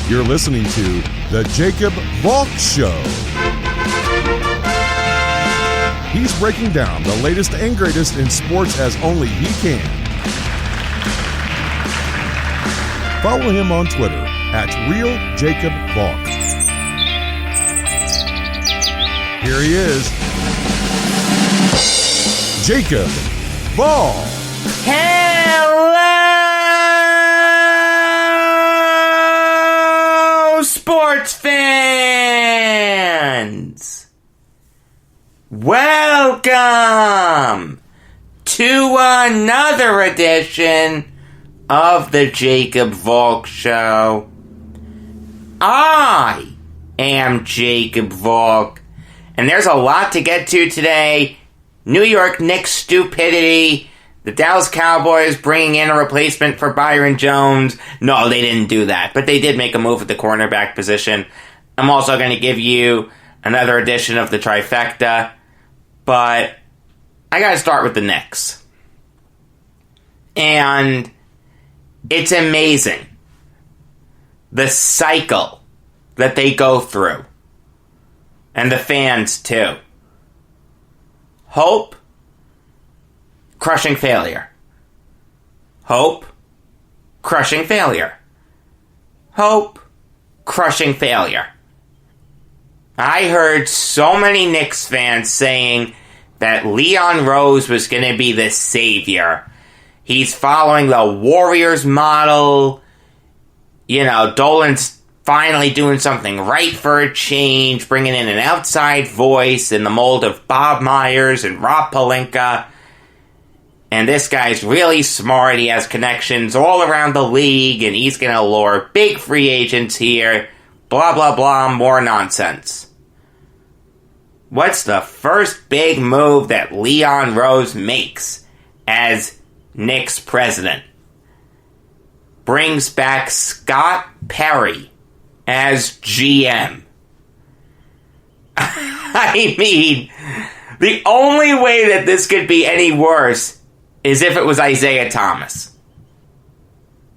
You're listening to The Jacob Valk Show. He's breaking down the latest and greatest in sports as only he can. Follow him on Twitter at RealJacobValk. Here he is, Jacob Valk. Hello, sports fans! Welcome to another edition of the Jacob Valk Show. I am Jacob Valk, and there's a lot to get to today. New York Knicks stupidity, the Dallas Cowboys bringing in a replacement for Byron Jones. No, they didn't do that, but they did make a move at the cornerback position. I'm also going to give you another edition of the Trifecta, but I got to start with the Knicks. And it's amazing the cycle that they go through. And the fans, too. Hope, crushing failure. Hope, crushing failure. Hope, crushing failure. I heard so many Knicks fans saying that Leon Rose was going to be the savior. He's following the Warriors model. You know, Dolan's finally doing something right for a change, bringing in an outside voice in the mold of Bob Myers and Rob Pelinka. And this guy's really smart. He has connections all around the league, and he's going to lure big free agents here. Blah, blah, blah, more nonsense. What's the first big move that Leon Rose makes as Knicks president? Brings back Scott Perry as GM. I mean, the only way that this could be any worse is if it was Isaiah Thomas.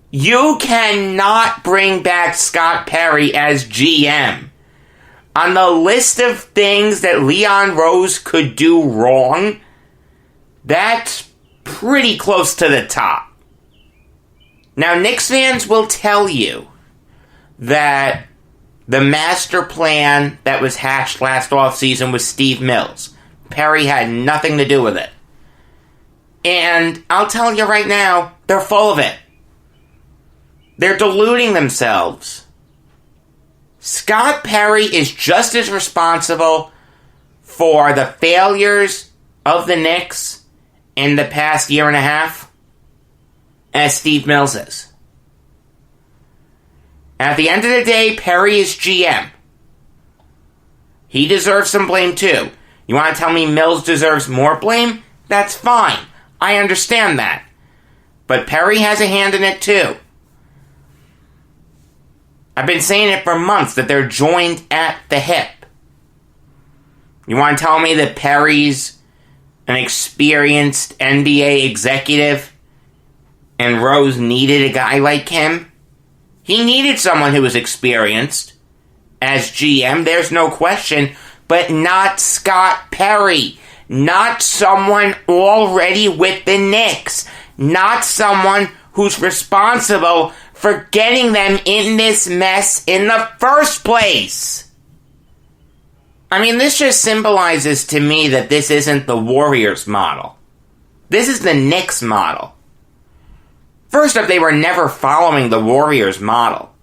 You cannot bring back Scott Perry as GM. On the list of things that Leon Rose could do wrong, that's pretty close to the top. Now, Knicks fans will tell you that the master plan that was hatched last offseason was Steve Mills. Perry had nothing to do with it. And I'll tell you right now, they're full of it. They're deluding themselves. Scott Perry is just as responsible for the failures of the Knicks in the past year and a half as Steve Mills is. At the end of the day, Perry is GM. He deserves some blame too. You want to tell me Mills deserves more blame? That's fine. I understand that. But Perry has a hand in it too. I've been saying it for months that they're joined at the hip. You want to tell me that Perry's an experienced NBA executive and Rose needed a guy like him? He needed someone who was experienced as GM, there's no question, but not Scott Perry. Not someone already with the Knicks. Not someone who's responsible for getting them in this mess in the first place. I mean, this just symbolizes to me that this isn't the Warriors model. This is the Knicks model. First up, they were never following the Warriors model.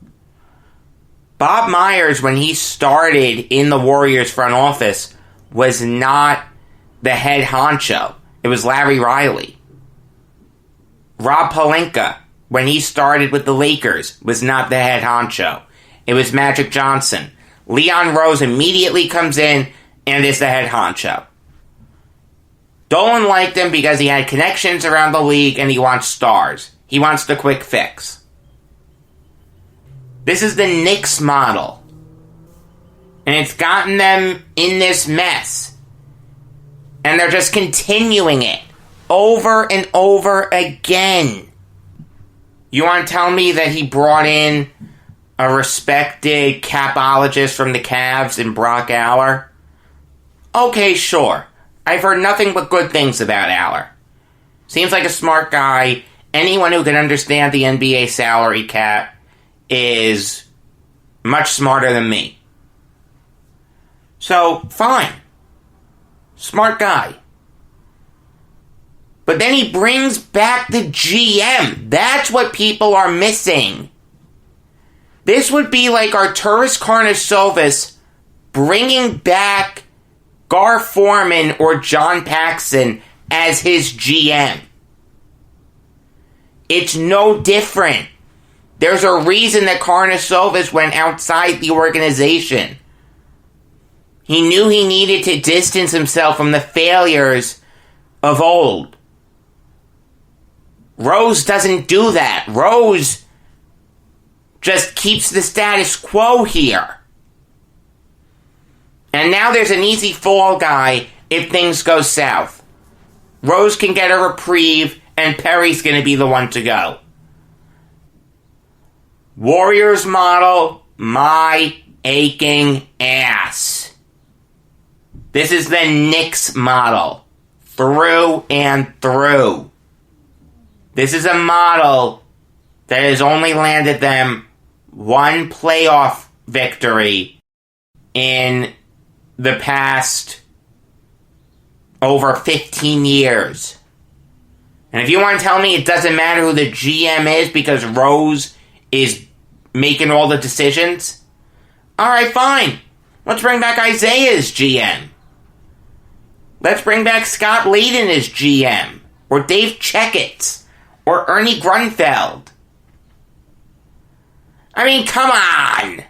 Bob Myers, when he started in the Warriors front office, was not the head honcho. It was Larry Riley. Rob Pelinka, when he started with the Lakers, was not the head honcho. It was Magic Johnson. Leon Rose immediately comes in and is the head honcho. Dolan liked him because he had connections around the league and he wants stars. He wants the quick fix. This is the Knicks model. And it's gotten them in this mess. And they're just continuing it over and over again. You want to tell me that he brought in a respected capologist from the Cavs in Brock Aller. Okay, sure. I've heard nothing but good things about Aller. Seems like a smart guy. Anyone who can understand the NBA salary cap is much smarter than me. So, fine. Smart guy. But then he brings back the GM. That's what people are missing. This would be like Arturas Karnisovas bringing back Gar Forman or John Paxson as his GM. It's no different. There's a reason that Karnisovas went outside the organization. He knew he needed to distance himself from the failures of old. Rose doesn't do that. Rose just keeps the status quo here. And now there's an easy fall guy if things go south. Rose can get a reprieve, and Perry's going to be the one to go. Warriors model, my aching ass. This is the Knicks model. Through and through. This is a model that has only landed them one playoff victory in the past over 15 years. And if you want to tell me it doesn't matter who the GM is because Rose is making all the decisions, alright, fine. Let's bring back Isaiah as GM. Let's bring back Scott Layden as GM. Or Dave Checketts. Or Ernie Grunfeld. I mean, come on!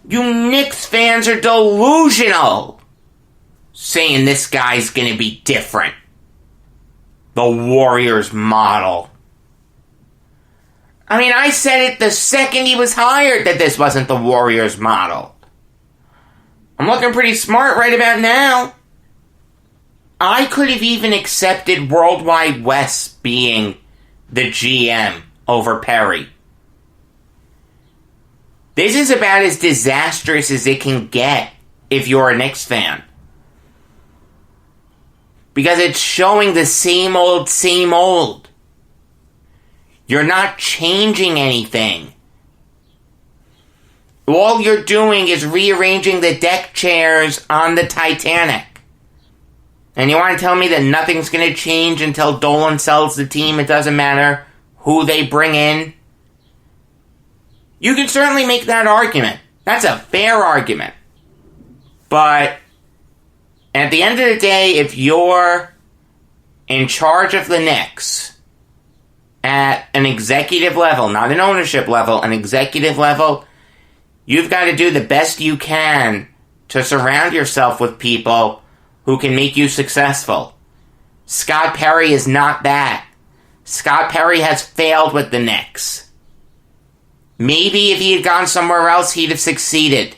You Knicks fans are delusional! Saying this guy's gonna be different. The Warriors model. I mean, I said it the second he was hired that this wasn't the Warriors model. I'm looking pretty smart right about now. I could have even accepted Worldwide West being the GM over Perry. This is about as disastrous as it can get if you're a Knicks fan. Because it's showing the same old, same old. You're not changing anything. All you're doing is rearranging the deck chairs on the Titanic. And you want to tell me that nothing's going to change until Dolan sells the team? It doesn't matter who they bring in? You can certainly make that argument. That's a fair argument. But at the end of the day, if you're in charge of the Knicks at an executive level, not an ownership level, an executive level, you've got to do the best you can to surround yourself with people who can make you successful. Scott Perry is not that. Scott Perry has failed with the Knicks. Maybe if he had gone somewhere else, he'd have succeeded.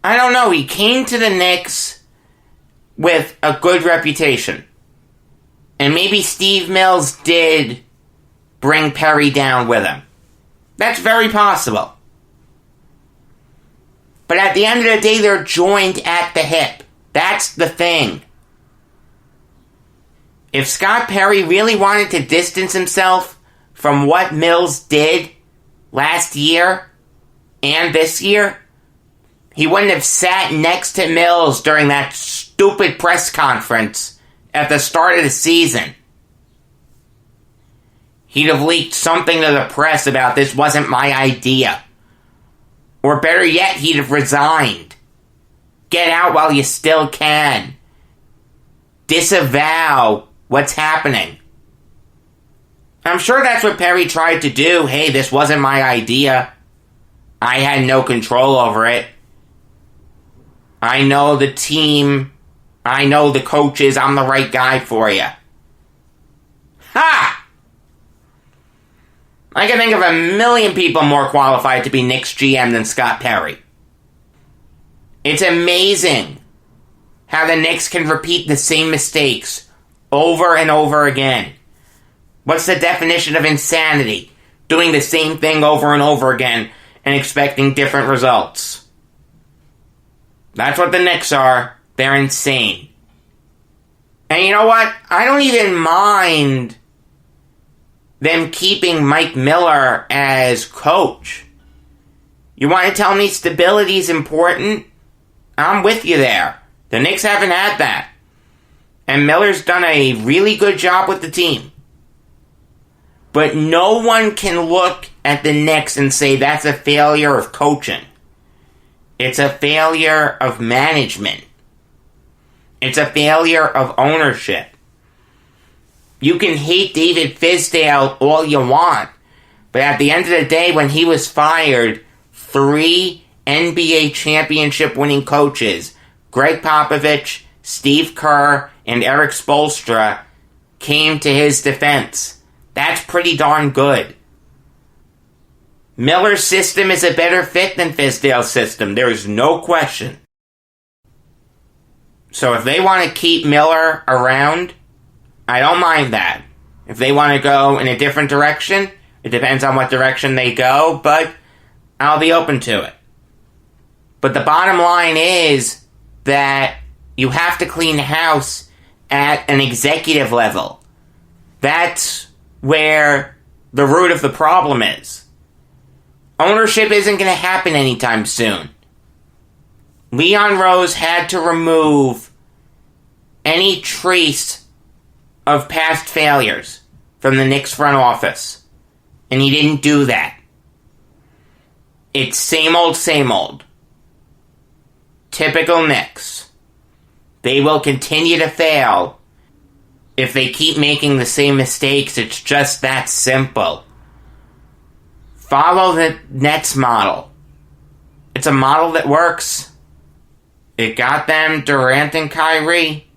I don't know. He came to the Knicks with a good reputation. And maybe Steve Mills did bring Perry down with him. That's very possible. But at the end of the day, they're joined at the hip. That's the thing. If Scott Perry really wanted to distance himself from what Mills did last year and this year, he wouldn't have sat next to Mills during that stupid press conference at the start of the season. He'd have leaked something to the press about this wasn't my idea. Or better yet, he'd have resigned. Get out while you still can. Disavow what's happening. I'm sure that's what Perry tried to do. Hey, this wasn't my idea. I had no control over it. I know the team. I know the coaches. I'm the right guy for you. Ha! I can think of 1 million people more qualified to be Knicks GM than Scott Perry. It's amazing how the Knicks can repeat the same mistakes over and over again. What's the definition of insanity? doing the same thing over and over again and expecting different results. That's what the Knicks are. They're insane. And you know what? I don't even mind them keeping Mike Miller as coach. You want to tell me stability is important? I'm with you there. The Knicks haven't had that. And Miller's done a really good job with the team. But no one can look at the Knicks and say that's a failure of coaching. It's a failure of management. It's a failure of ownership. You can hate David Fizdale all you want, but at the end of the day, when he was fired, 3 NBA championship winning coaches, Greg Popovich, Steve Kerr, and Eric Spoelstra, came to his defense. That's pretty darn good. Miller's system is a better fit than Fizdale's system. There is no question. So if they want to keep Miller around, I don't mind that. If they want to go in a different direction, it depends on what direction they go, but I'll be open to it. But the bottom line is that you have to clean the house at an executive level. That's where the root of the problem is. Ownership isn't going to happen anytime soon. Leon Rose had to remove any trace of past failures from the Knicks front office. And he didn't do that. It's same old, same old. Typical Knicks. They will continue to fail if they keep making the same mistakes. It's just that simple. Follow the Nets model. It's a model that works. It got them Durant and Kyrie,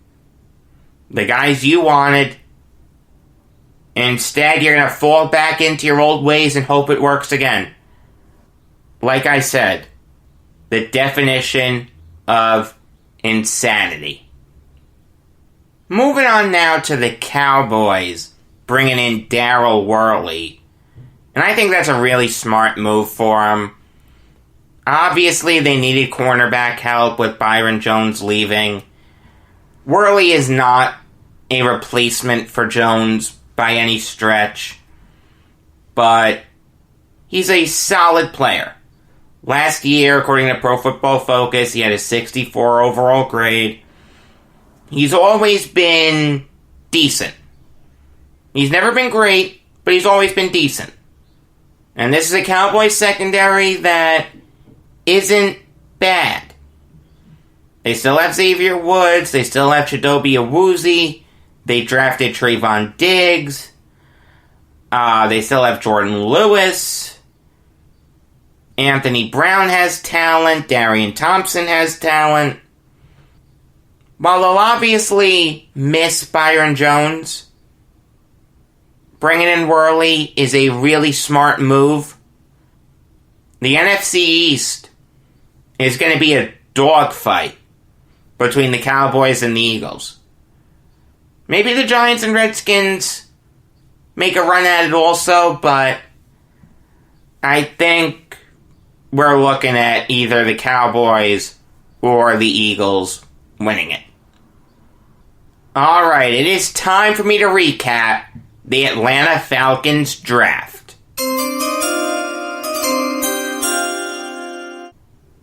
the guys you wanted. Instead, you're going to fall back into your old ways and hope it works again. Like I said, the definition of insanity. Moving on now to the Cowboys, bringing in Daryl Worley. And I think that's a really smart move for them. Obviously, they needed cornerback help with Byron Jones leaving. Worley is not a replacement for Jones by any stretch, but he's a solid player. Last year, according to Pro Football Focus, he had a 64 overall grade. He's always been decent. He's never been great, but he's always been decent. And this is a Cowboys secondary that isn't bad. They still have Xavier Woods. They still have Chidobe Awuzie. They drafted Trayvon Diggs. They still have Jordan Lewis. Anthony Brown has talent. Darian Thompson has talent. While they'll obviously miss Byron Jones, bringing in Worley is a really smart move. The NFC East is going to be a dogfight between the Cowboys and the Eagles. Maybe the Giants and Redskins make a run at it also, but I think we're looking at either the Cowboys or the Eagles winning it. Alright, it is time for me to recap the Atlanta Falcons draft.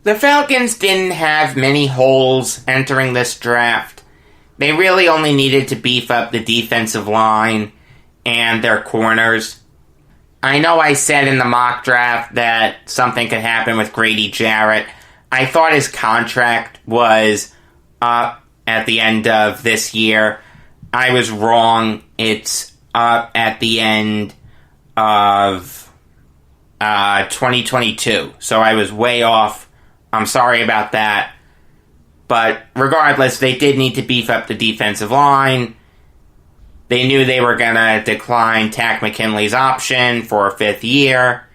The Falcons didn't have many holes entering this draft. They really only needed to beef up the defensive line and their corners. I know I said in the mock draft that something could happen with Grady Jarrett. I thought his contract was up at the end of this year. I was wrong. It's up at the end of 2022. So I was way off. I'm sorry about that. But regardless, they did need to beef up the defensive line. They knew they were going to decline Takk McKinley's option for a 5th year.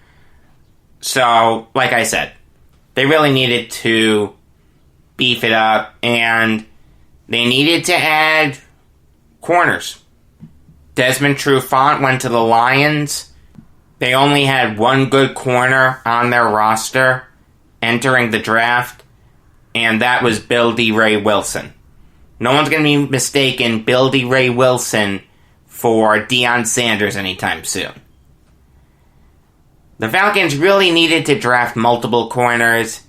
So, like I said, they really needed to beef it up, and they needed to add corners. Desmond Trufant went to the Lions. They only had one good corner on their roster entering the draft, and that was Bill D. Ray Wilson. No one's going to be mistaken Bill D. Ray Wilson for Deion Sanders anytime soon. The Falcons really needed to draft multiple corners.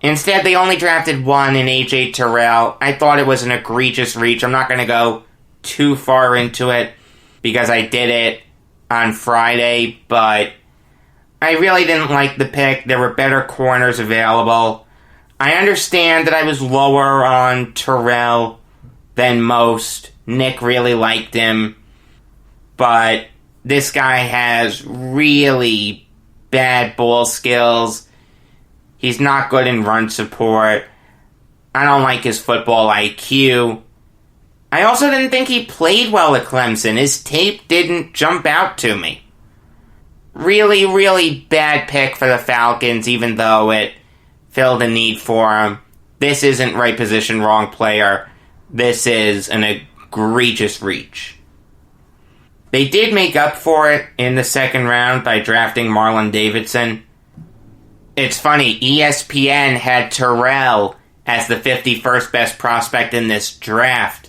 Instead, they only drafted one in A.J. Terrell. I thought it was an egregious reach. I'm not going to go too far into it because I did it on Friday, but I really didn't like the pick. There were better corners available. I understand that I was lower on Terrell than most. Nick really liked him, but this guy has really bad ball skills. He's not good in run support. I don't like his football IQ. I also didn't think he played well at Clemson. His tape didn't jump out to me. Really, really bad pick for the Falcons, even though it filled a need for him. This isn't right position, wrong player. This is an egregious reach. They did make up for it in the second round by drafting Marlon Davidson. It's funny, ESPN had Terrell as the 51st best prospect in this draft.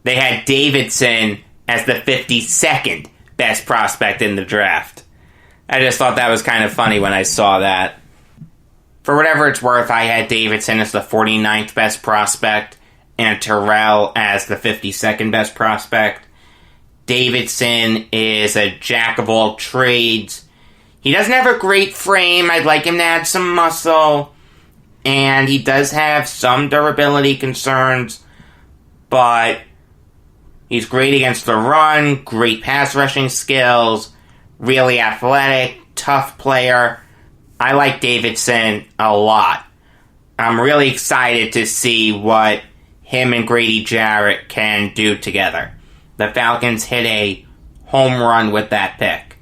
They had Davidson as the 52nd best prospect in the draft. I just thought that was kind of funny when I saw that. For whatever it's worth, I had Davidson as the 49th best prospect and Terrell as the 52nd best prospect. Davidson is a jack of all trades. He doesn't have a great frame. I'd like him to add some muscle. And he does have some durability concerns. But he's great against the run, great pass rushing skills, really athletic, tough player. I like Davidson a lot. I'm really excited to see what him and Grady Jarrett can do together. The Falcons hit a home run with that pick.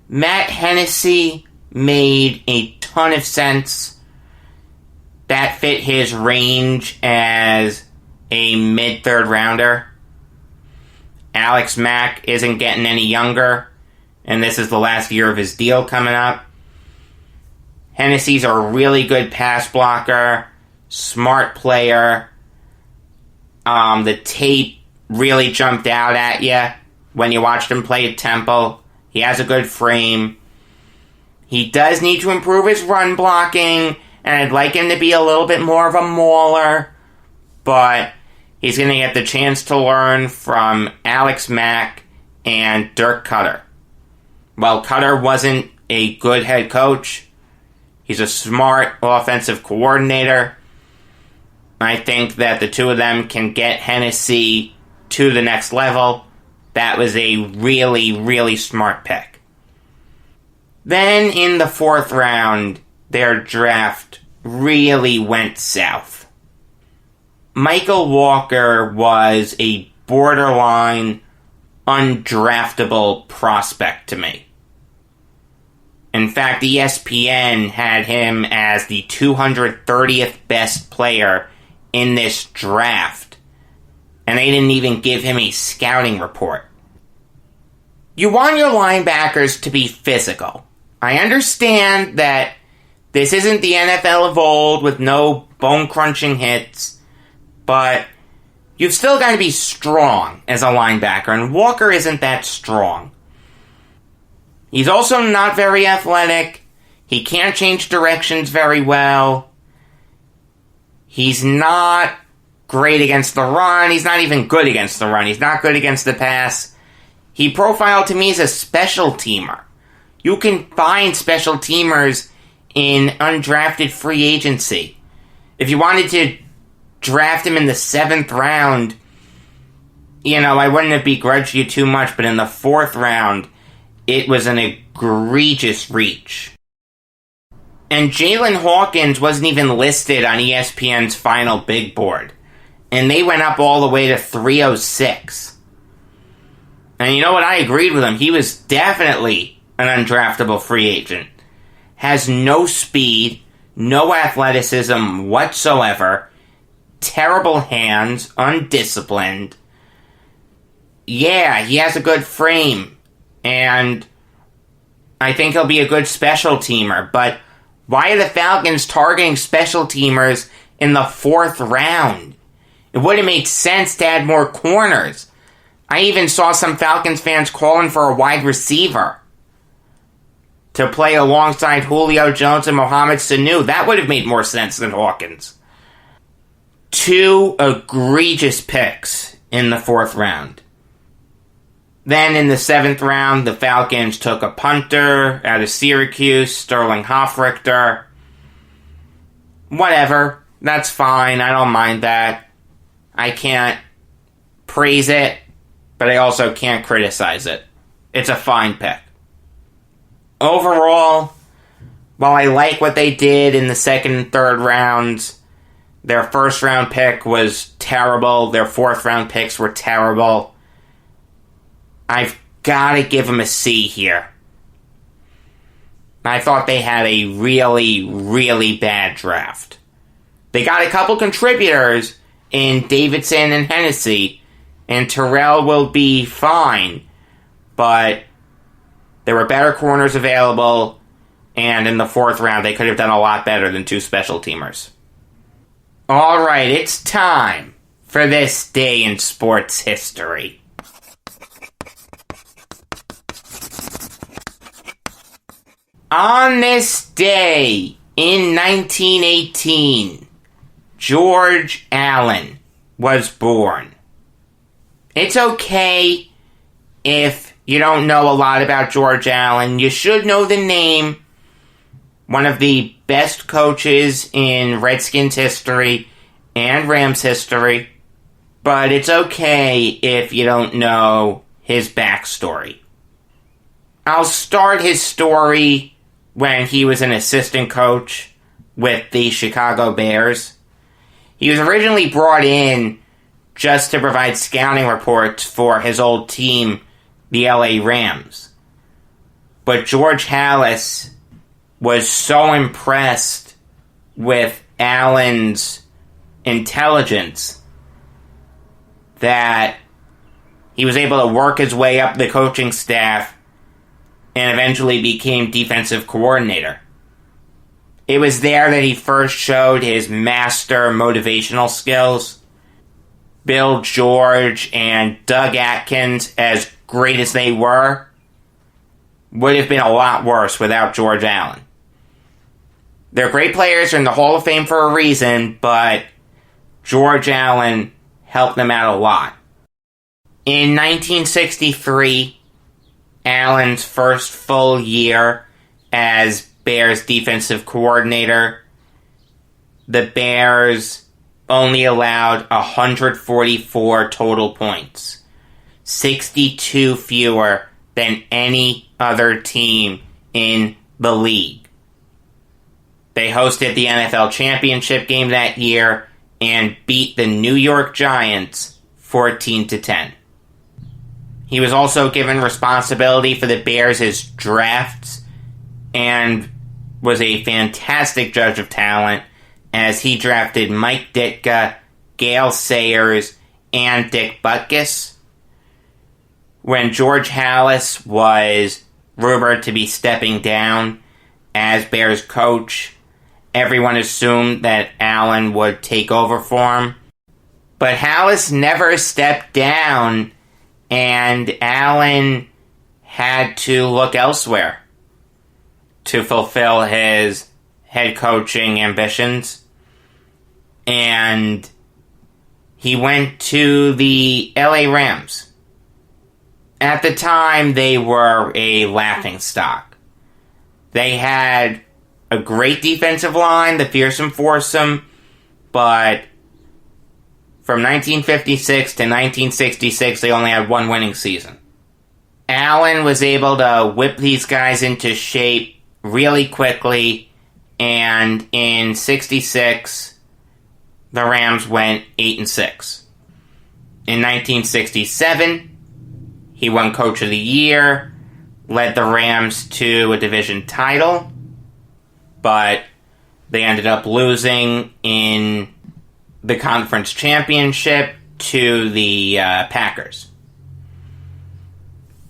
Matt Hennessy made a ton of sense. That fit his range as a mid-third rounder. Alex Mack isn't getting any younger, and this is the last year of his deal coming up. Hennessy's a really good pass blocker, smart player. The tape really jumped out at you when you watched him play at Temple. He has a good frame. He does need to improve his run blocking, and I'd like him to be a little bit more of a mauler, but he's going to get the chance to learn from Alex Mack and Dirk Cutter. While Cutter wasn't a good head coach, he's a smart offensive coordinator. I think that the two of them can get Hennessy to the next level. That was a really, really smart pick. Then in the fourth round, their draft really went south. Michael Walker was a borderline undraftable prospect to me. In fact, ESPN had him as the 230th best player in this draft, and they didn't even give him a scouting report. You want your linebackers to be physical. I understand that this isn't the NFL of old with no bone-crunching hits, but you've still got to be strong as a linebacker, and Walker isn't that strong. He's also not very athletic. He can't change directions very well. He's not great against the run. He's not even good against the run. He's not good against the pass. He profiled to me as a special teamer. You can find special teamers in undrafted free agency. If you wanted to draft him in the 7th round, I wouldn't have begrudged you too much, but in the 4th round, it was an egregious reach. And Jalen Hawkins wasn't even listed on ESPN's final big board. And they went up all the way to 306. And you know what? I agreed with him. He was definitely an undraftable free agent. Has no speed, no athleticism whatsoever, terrible hands, undisciplined. Yeah, he has a good frame, And I think he'll be a good special teamer. But why are the Falcons targeting special teamers in the 4th round? It would have made sense to add more corners. I even saw some Falcons fans calling for a wide receiver to play alongside Julio Jones and Mohamed Sanu. That would have made more sense than Hawkins. 2 egregious picks in the 4th round. Then in the 7th round, the Falcons took a punter out of Syracuse, Sterling Hoffrichter. Whatever. That's fine. I don't mind that. I can't praise it, but I also can't criticize it. It's a fine pick. Overall, while I like what they did in the 2nd and 3rd rounds, their 1st round pick was terrible. Their 4th round picks were terrible. I've got to give them a C here. I thought they had a really, really bad draft. They got a couple contributors in Davidson and Hennessy, and Terrell will be fine, but there were better corners available, and in the 4th round they could have done a lot better than 2 special teamers. Alright, it's time for this day in sports history. On this day in 1918, George Allen was born. It's okay if you don't know a lot about George Allen. You should know the name. One of the best coaches in Redskins history and Rams history. But it's okay if you don't know his backstory. I'll start his story when he was an assistant coach with the Chicago Bears. He was originally brought in just to provide scouting reports for his old team, the LA Rams. But George Halas was so impressed with Allen's intelligence that he was able to work his way up the coaching staff and eventually became defensive coordinator. It was there that he first showed his master motivational skills. Bill George and Doug Atkins, as great as they were, would have been a lot worse without George Allen. They're great players, are in the Hall of Fame for a reason, but George Allen helped them out a lot. In 1963, Allen's first full year as Bears defensive coordinator, the Bears only allowed 144 total points, 62 fewer than any other team in the league. They hosted the NFL championship game that year and beat the New York Giants 14-10. He was also given responsibility for the Bears' drafts and was a fantastic judge of talent as he drafted Mike Ditka, Gale Sayers, and Dick Butkus. When George Halas was rumored to be stepping down as Bears coach, everyone assumed that Allen would take over for him. But Halas never stepped down, and Allen had to look elsewhere to fulfill his head coaching ambitions. And he went to the LA Rams. At the time, they were a laughingstock. They had a great defensive line, the Fearsome Foursome, but from 1956 to 1966, they only had one winning season. Allen was able to whip these guys into shape really quickly, and in 66, the Rams went 8-6. In 1967, he won Coach of the Year, led the Rams to a division title, but they ended up losing in the conference championship to the Packers.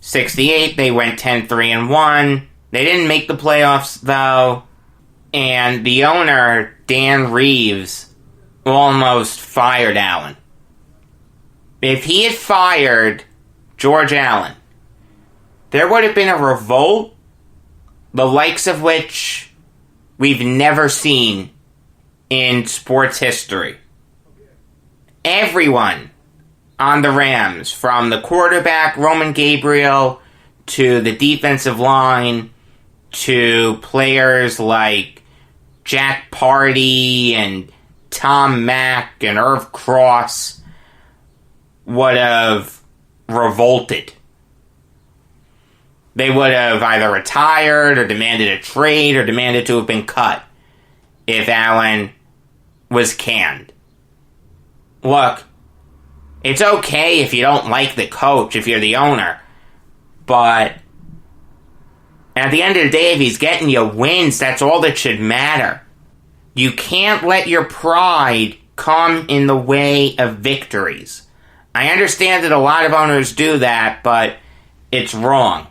'68, they went 10-3-1. They didn't make the playoffs, though. And the owner, Dan Reeves, almost fired Allen. If he had fired George Allen, there would have been a revolt, the likes of which we've never seen in sports history. Everyone on the Rams, from the quarterback, Roman Gabriel, to the defensive line, to players like Jack Party and Tom Mack and Irv Cross, would have revolted. They would have either retired or demanded a trade or demanded to have been cut if Allen was canned. Look, it's okay if you don't like the coach, if you're the owner, but at the end of the day, if he's getting you wins, that's all that should matter. You can't let your pride come in the way of victories. I understand that a lot of owners do that, but it's wrong.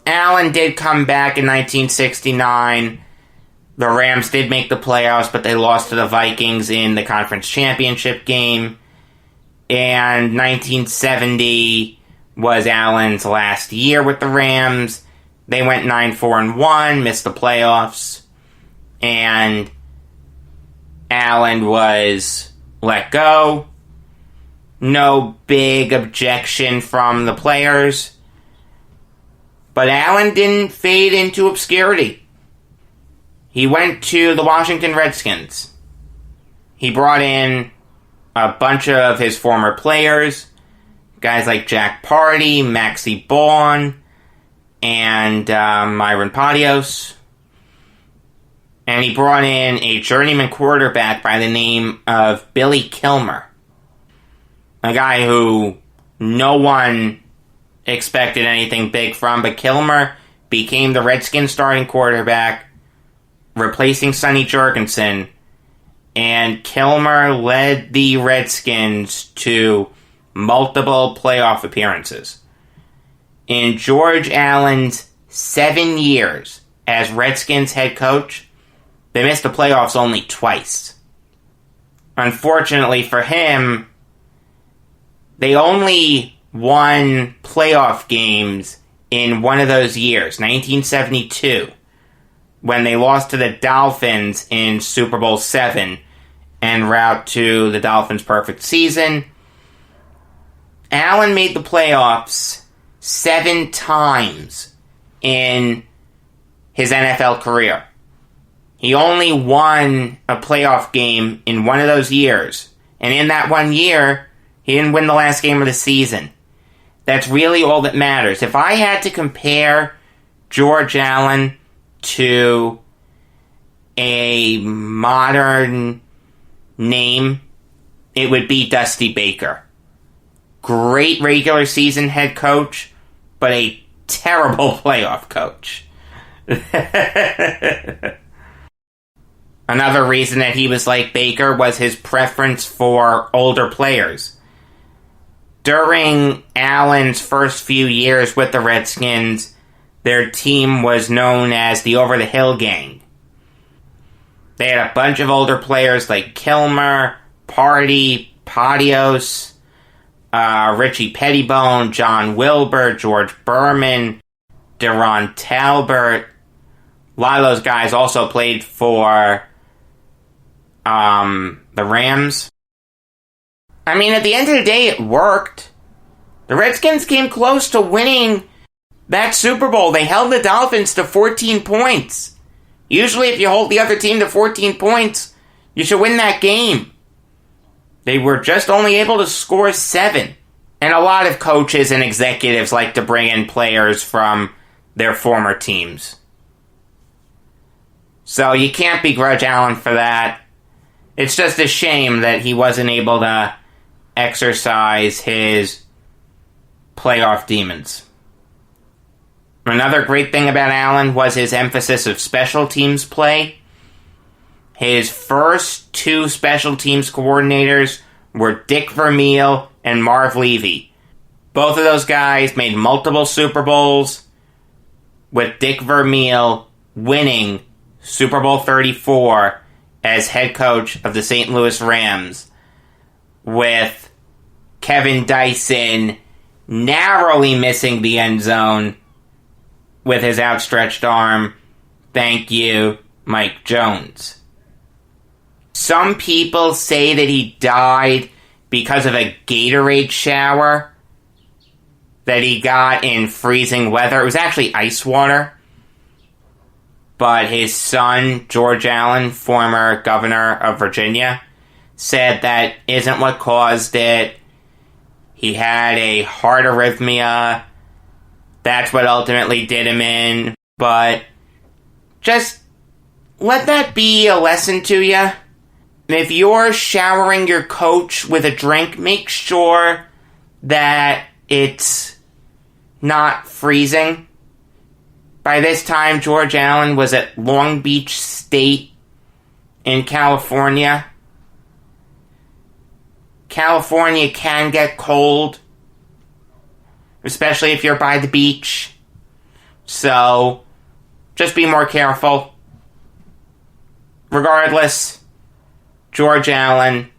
Allen did come back in 1969. The Rams did make the playoffs, but they lost to the Vikings in the conference championship game. And 1970 was Allen's last year with the Rams. They went 9-4-1, missed the playoffs. And Allen was let go. No big objection from the players. But Allen didn't fade into obscurity. He went to the Washington Redskins. He brought in a bunch of his former players, guys like Jack Party, Maxie Baughan, and Myron Padios. And he brought in a journeyman quarterback by the name of Billy Kilmer. A guy who no one expected anything big from, but Kilmer became the Redskins starting quarterback, replacing Sonny Jurgensen, and Kilmer led the Redskins to multiple playoff appearances. In George Allen's 7 years as Redskins head coach, they missed the playoffs only twice. Unfortunately for him, they only won playoff games in one of those years, 1972, when they lost to the Dolphins in Super Bowl VII en route to the Dolphins' perfect season. Allen made the playoffs 7 times in his NFL career. He only won a playoff game in one of those years. And in that 1 year, he didn't win the last game of the season. That's really all that matters. If I had to compare George Allen to a modern name, it would be Dusty Baker. Great regular season head coach, but a terrible playoff coach. Another reason that he was like Baker was his preference for older players. During Allen's first few years with the Redskins, their team was known as the Over the Hill Gang. They had a bunch of older players like Kilmer, Party, Padios, Richie Pettibone, John Wilbur, George Berman, Deron Talbert. A lot of those guys also played for the Rams. I mean, at the end of the day, it worked. The Redskins came close to winning that Super Bowl. They held the Dolphins to 14 points. Usually, if you hold the other team to 14 points, you should win that game. They were just only able to score 7. And a lot of coaches and executives like to bring in players from their former teams. So you can't begrudge Allen for that. It's just a shame that he wasn't able to exercise his playoff demons. Another great thing about Allen was his emphasis of special teams play. His first 2 special teams coordinators were Dick Vermeil and Marv Levy. Both of those guys made multiple Super Bowls, with Dick Vermeil winning Super Bowl 34 as head coach of the St. Louis Rams, with Kevin Dyson narrowly missing the end zone with his outstretched arm. Thank you, Mike Jones. Some people say that he died because of a Gatorade shower that he got in freezing weather. It was actually ice water. But his son, George Allen, former governor of Virginia, said that isn't what caused it. He had a heart arrhythmia. That's what ultimately did him in. But just let that be a lesson to you. If you're showering your coach with a drink, make sure that it's not freezing. By this time, George Allen was at Long Beach State in California. California can get cold, especially if you're by the beach. So, just be more careful. Regardless, George Allen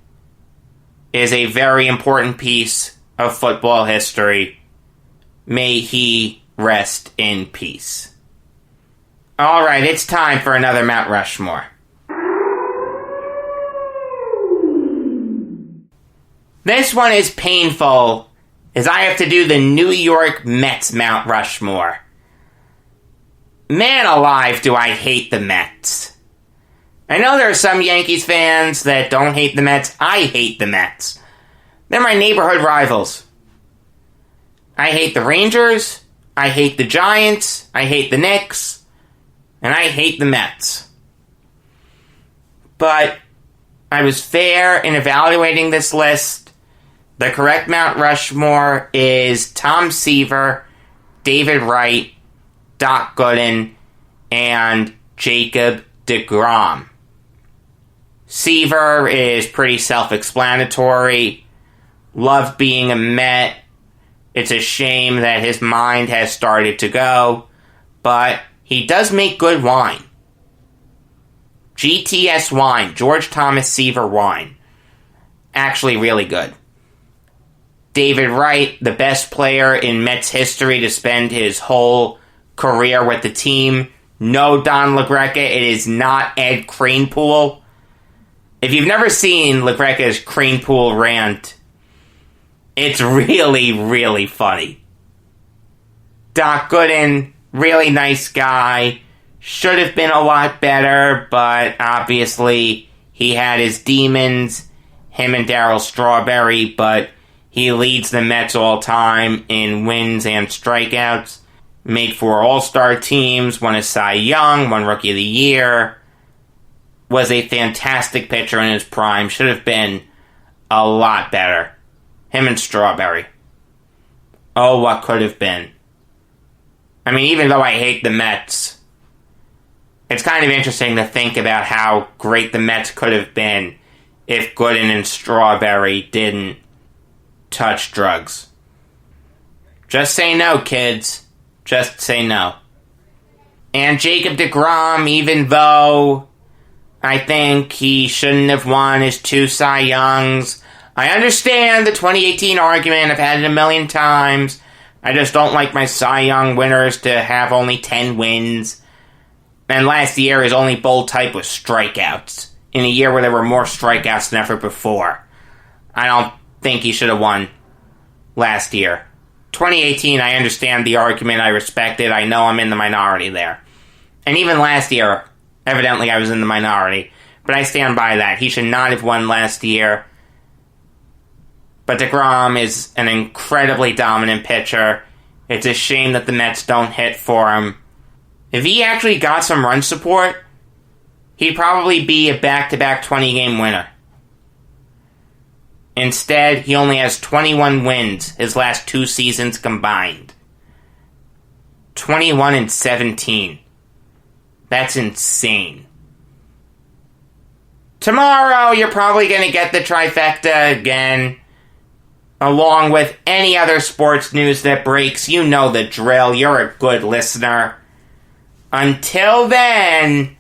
is a very important piece of football history. May he rest in peace. Alright, it's time for another Mount Rushmore. This one is painful, as I have to do the New York Mets Mount Rushmore. Man alive, do I hate the Mets. I know there are some Yankees fans that don't hate the Mets. I hate the Mets. They're my neighborhood rivals. I hate the Rangers, I hate the Giants, I hate the Knicks, and I hate the Mets. But I was fair in evaluating this list. The correct Mount Rushmore is Tom Seaver, David Wright, Doc Gooden, and Jacob deGrom. Seaver is pretty self-explanatory. Loved being a Met. It's a shame that his mind has started to go, but he does make good wine. GTS wine, George Thomas Seaver wine. Actually really good. David Wright, the best player in Mets history to spend his whole career with the team. No Don LaGreca, it is not Ed Kranepool. If you've never seen LaGreca's Kranepool rant, it's really, really funny. Doc Gooden, really nice guy. Should have been a lot better, but obviously he had his demons, him and Darryl Strawberry, but he leads the Mets all time in wins and strikeouts. Made 4 All-Star teams, won a Cy Young, won Rookie of the Year. Was a fantastic pitcher in his prime. Should have been a lot better. Him and Strawberry. Oh, what could have been. I mean, even though I hate the Mets, it's kind of interesting to think about how great the Mets could have been if Gooden and Strawberry didn't touch drugs. Just say no, kids. Just say no. And Jacob deGrom, even though I think he shouldn't have won his 2 Cy Youngs, I understand the 2018 argument. I've had it a million times. I just don't like my Cy Young winners to have only 10 wins. And last year his only bold type was strikeouts. In a year where there were more strikeouts than ever before. I don't think he should have won last year. 2018, I understand the argument. I respect it. I know I'm in the minority there. And even last year, evidently I was in the minority. But I stand by that. He should not have won last year. But deGrom is an incredibly dominant pitcher. It's a shame that the Mets don't hit for him. If he actually got some run support, he'd probably be a back-to-back 20-game winner. Instead, he only has 21 wins his last 2 seasons combined. 21-17. That's insane. Tomorrow, you're probably going to get the trifecta again. along with any other sports news that breaks. You know the drill. You're a good listener. Until then,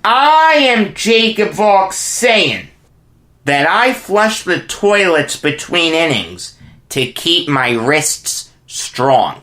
I am Jacob Valk saying that I flush the toilets between innings to keep my wrists strong.